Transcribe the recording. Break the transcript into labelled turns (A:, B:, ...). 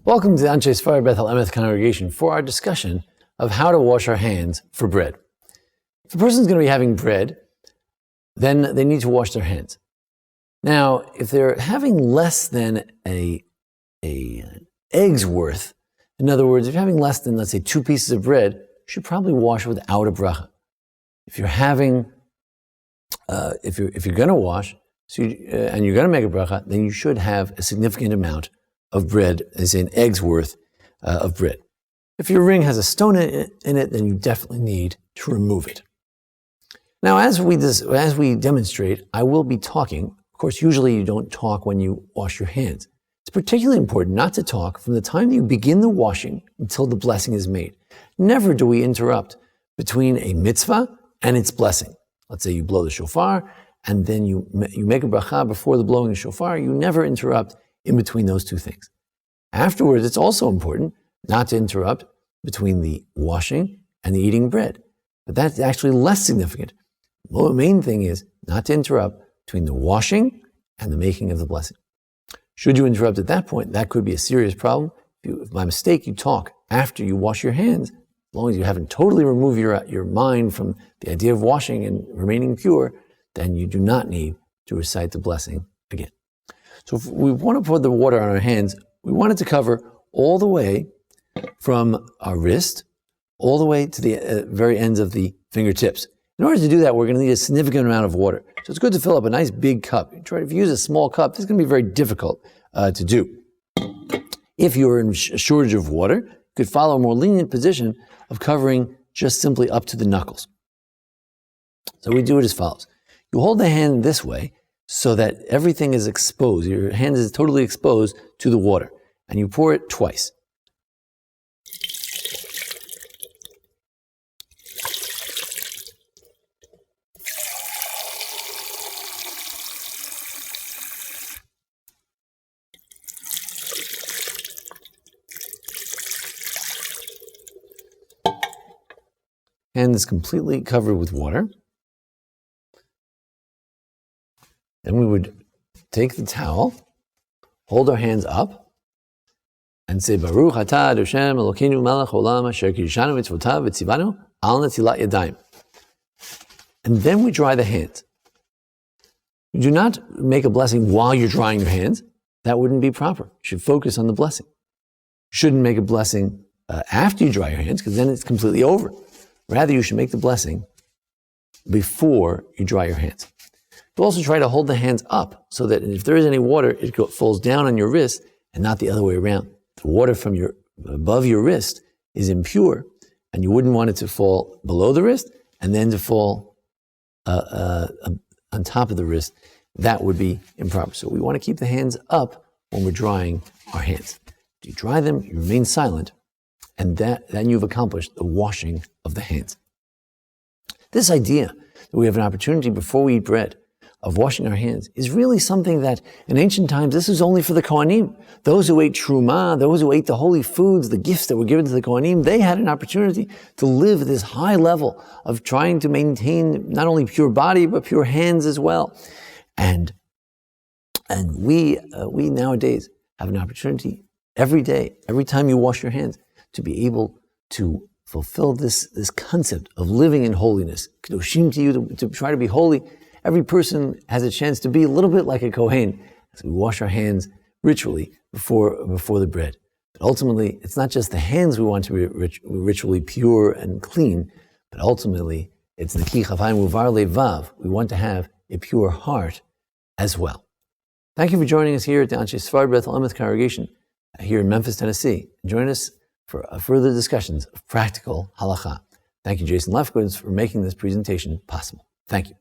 A: Welcome to the Anshe Sfar Beth Emeth congregation for our discussion of how to wash our hands for bread. If a person's going to be having bread, then they need to wash their hands. Now, if they're having less than a egg's worth, in other words, if you're having less than, let's say, 2 pieces of bread, you should probably wash without a bracha. If you're having, if you're going to wash, and you're going to make a bracha, then you should have a significant amount of bread, as an egg's worth of bread. If your ring has a stone in it, then you definitely need to remove it. Now, as we demonstrate, I will be talking. Of course, usually you don't talk when you wash your hands. It's particularly important not to talk from the time you begin the washing until the blessing is made. Never do we interrupt between a mitzvah and its blessing. Let's say you blow the shofar, and then you make a bracha before the blowing of shofar. You never interrupt in between those two things. Afterwards, it's also important not to interrupt between the washing and the eating bread. But that's actually less significant. The main thing is not to interrupt between the washing and the making of the blessing. Should you interrupt at that point, that could be a serious problem. If by mistake you talk after you wash your hands, as long as you haven't totally removed your mind from the idea of washing and remaining pure, then you do not need to recite the blessing again. So if we want to pour the water on our hands, we want it to cover all the way from our wrist, all the way to the very ends of the fingertips. In order to do that, we're going to need a significant amount of water. So it's good to fill up a nice big cup. If you use a small cup, this is going to be very difficult to do. If you're in a shortage of water, you could follow a more lenient position of covering just simply up to the knuckles. So we do it as follows. You hold the hand this way so that everything is exposed. Your hand is totally exposed to the water. And you pour it twice. Hand is completely covered with water. Then we would take the towel, hold our hands up, and say, Baruch atah Hashem Elokeinu melech haolam asher kiddushanu mitzvotav v'tzivanu al netilat yadayim. And then we dry the hands. You do not make a blessing while you're drying your hands. That wouldn't be proper. You should focus on the blessing. You shouldn't make a blessing after you dry your hands, because then it's completely over. Rather, you should make the blessing before you dry your hands. You also try to hold the hands up so that if there is any water, it falls down on your wrist and not the other way around. The water from above your wrist is impure, and you wouldn't want it to fall below the wrist and then to fall on top of the wrist. That would be improper. So we want to keep the hands up when we're drying our hands. You dry them, you remain silent, and then you've accomplished the washing of the hands. This idea that we have an opportunity before we eat bread of washing our hands is really something that in ancient times, this was only for the Kohanim. Those who ate truma, those who ate the holy foods, the gifts that were given to the Kohanim, they had an opportunity to live at this high level of trying to maintain not only pure body, but pure hands as well. And we nowadays have an opportunity every day, every time you wash your hands, to be able to fulfill this concept of living in holiness. Kedoshim to you, to try to be holy. Every person has a chance to be a little bit like a Kohen as we wash our hands ritually before the bread. But ultimately, it's not just the hands we want to be ritually pure and clean, but ultimately, it's Neki Chavayim Uvar Levav. We want to have a pure heart as well. Thank you for joining us here at the Anshe Sfar Beth Emeth congregation here in Memphis, Tennessee. Join us for further discussions of practical halakha. Thank you, Jason Lefkowitz, for making this presentation possible. Thank you.